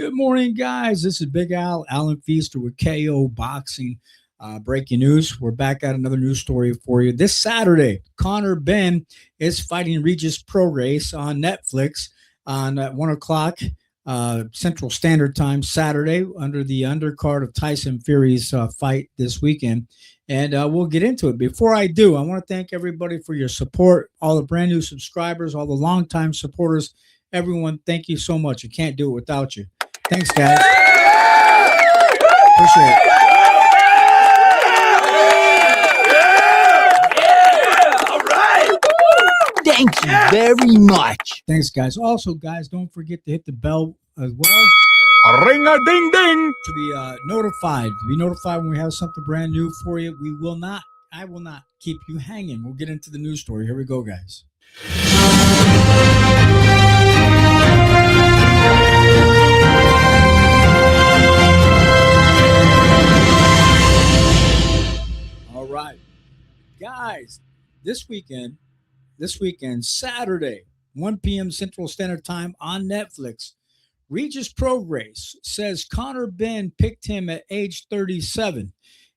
Good morning, guys. This is Big Al, Alan Feaster with KO Boxing. Breaking news. We're back at another news story for you. This Saturday, Conor Benn is fighting Regis Prograis on Netflix on 1 o'clock Central Standard Time Saturday under the undercard of Tyson Fury's fight this weekend. And we'll get into it. Before I do, I want to thank everybody for your support, all the brand new subscribers, all the longtime supporters. Everyone, thank you so much. I can't do it without you. Thanks, guys. Appreciate it. All right. Thank you very much. Thanks, guys. Also, guys, don't forget to hit the bell as well. Ring-a-ding-ding. To be notified. To be notified when we have something brand new for you. I will not keep you hanging. We'll get into the news story. Here we go, guys. All right, guys, this weekend, Saturday, 1 p.m. Central Standard Time on Netflix, Regis Prograis says Conor Benn picked him at age 37.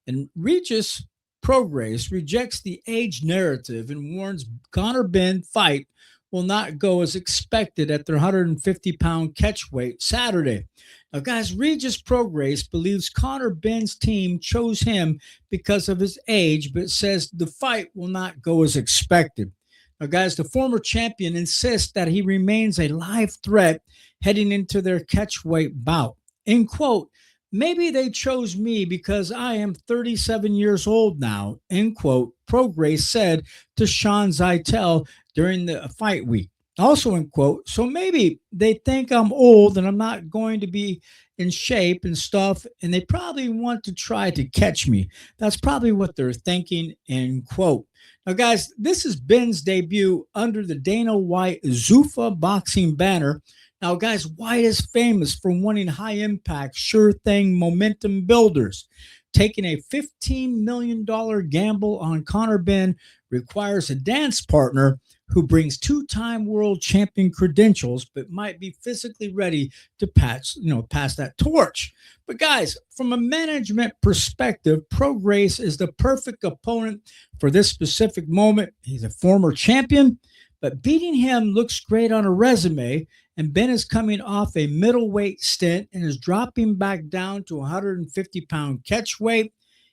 And Regis Prograis rejects the age narrative and warns Conor Benn fight will not go as expected at their 150-pound catchweight Saturday. Now, guys, Regis Prograis believes Conor Benn's team chose him because of his age, but says the fight will not go as expected. Now, guys, the former champion insists that he remains a live threat heading into their catchweight bout. In quote, maybe they chose me because I am 37 years old now, end quote, Prograis said to Sean Zittel during the fight week. Also, in quote, so maybe they think I'm old and I'm not going to be in shape and stuff, and they probably want to try to catch me. That's probably what they're thinking, end quote. Now, guys, this is Benn's debut under the Dana White Zuffa boxing banner. Now, guys, White is famous for winning high-impact, sure-thing momentum builders. Taking a $15 million gamble on Conor Benn requires a dance partner who brings two-time world champion credentials, but might be physically ready to pass that torch. But guys, from a management perspective, Prograis is the perfect opponent for this specific moment. He's a former champion, but beating him looks great on a resume. And Benn is coming off a middleweight stint and is dropping back down to 150-pound catchweight.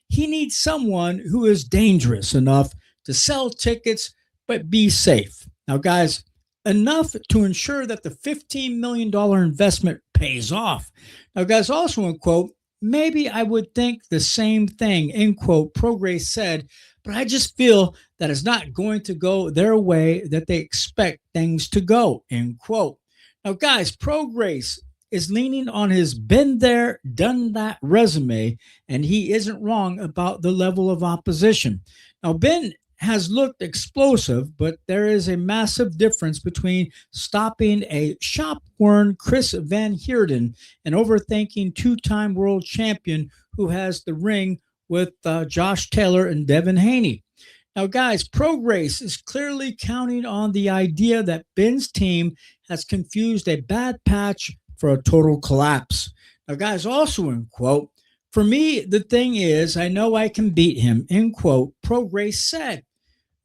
He needs someone who is dangerous enough to sell tickets but be safe. Now, guys, enough to ensure that the $15 million investment pays off. Now, guys, also in quote, maybe I would think the same thing, end quote, Prograis said, but I just feel that it's not going to go their way that they expect things to go, end quote. Now, guys, Prograis is leaning on his been there, done that resume, and he isn't wrong about the level of opposition. Now, Benn has looked explosive, but there is a massive difference between stopping a shopworn Chris van Heerden and overthinking two-time world champion who has the ring with Josh Taylor and Devin Haney. Now, guys, Prograis is clearly counting on the idea that Benn's team has confused a bad patch for a total collapse. Now, guys, also in quote, for me, the thing is, I know I can beat him, end quote, Prograis said.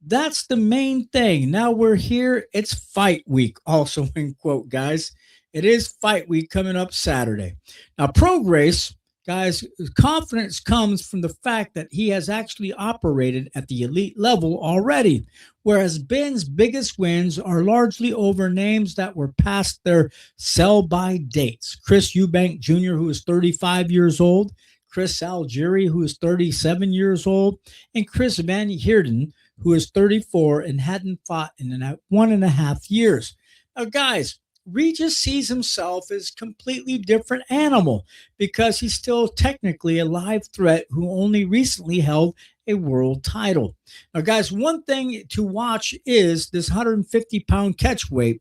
That's the main thing. Now we're here. It's fight week, also in quote, guys. It is fight week coming up Saturday. Now, Prograis, guys, confidence comes from the fact that he has actually operated at the elite level already, whereas Benn's biggest wins are largely over names that were past their sell-by dates. Chris Eubank Jr., who is 35 years old, Chris Algieri, who is 37 years old, and Chris van Heerden, who is 34 and hadn't fought in 1.5 years. Now, guys, Regis sees himself as a completely different animal because he's still technically a live threat who only recently held a world title. Now, guys, one thing to watch is this 150-pound catchweight.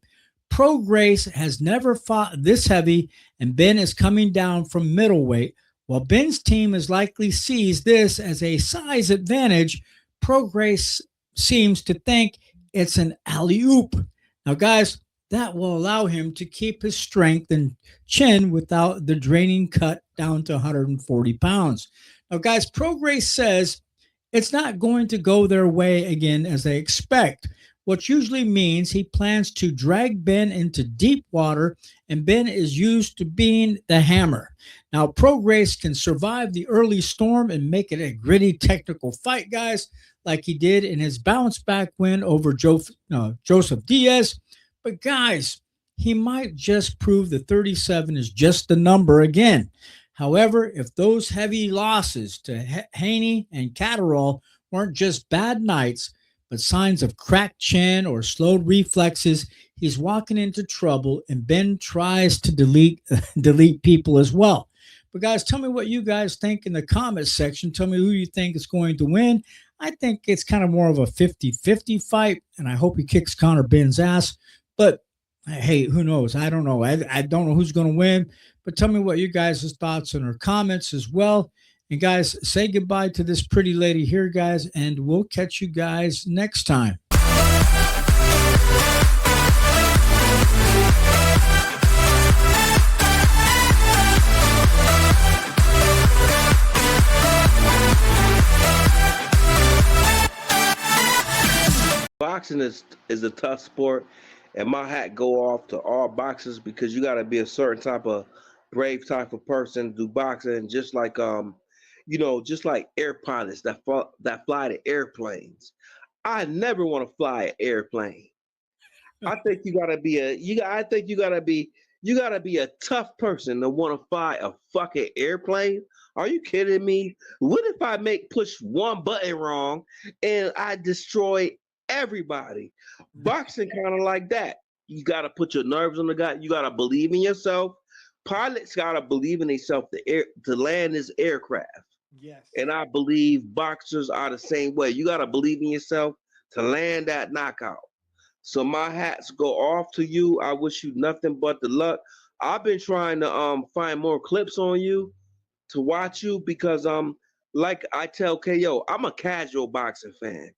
Prograis has never fought this heavy, and Benn is coming down from middleweight. While Benn's team is likely sees this as a size advantage, Prograis seems to think it's an alley-oop. Now, guys, that will allow him to keep his strength and chin without the draining cut down to 140 pounds. Now, guys, Prograis says it's not going to go their way again as they expect, which usually means he plans to drag Ben into deep water, and Ben is used to being the hammer. Now, Prograis can survive the early storm and make it a gritty technical fight, guys, like he did in his bounce back win over Joseph Diaz. But, guys, he might just prove the 37 is just the number again. However, if those heavy losses to Haney and Catterall weren't just bad nights, but signs of cracked chin or slowed reflexes, he's walking into trouble, and Ben tries to delete people as well. But guys, tell me what you guys think in the comments section. Tell me who you think is going to win. I think it's kind of more of a 50-50 fight, and I hope he kicks Conor Benn's ass. But hey, who knows? I don't know. I don't know who's going to win. But tell me what you guys' thoughts in our comments as well. And guys, say goodbye to this pretty lady here, guys, and we'll catch you guys next time. Boxing is a tough sport, and my hat go off to all boxers because you got to be a certain type of brave type of person to do boxing, just like just like air pilots that fly the airplanes. I never want to fly an airplane. I think you gotta be a tough person to want to fly a fucking airplane. Are you kidding me? What if I push one button wrong and I destroy everybody? Boxing kind of like that. You gotta put your nerves on the guy. You gotta believe in yourself. Pilots gotta believe in themselves to land this aircraft. Yes. And I believe boxers are the same way. You gotta believe in yourself to land that knockout. So my hats go off to you. I wish you nothing but the luck. I've been trying to find more clips on you to watch you because like I tell KO, I'm a casual boxing fan.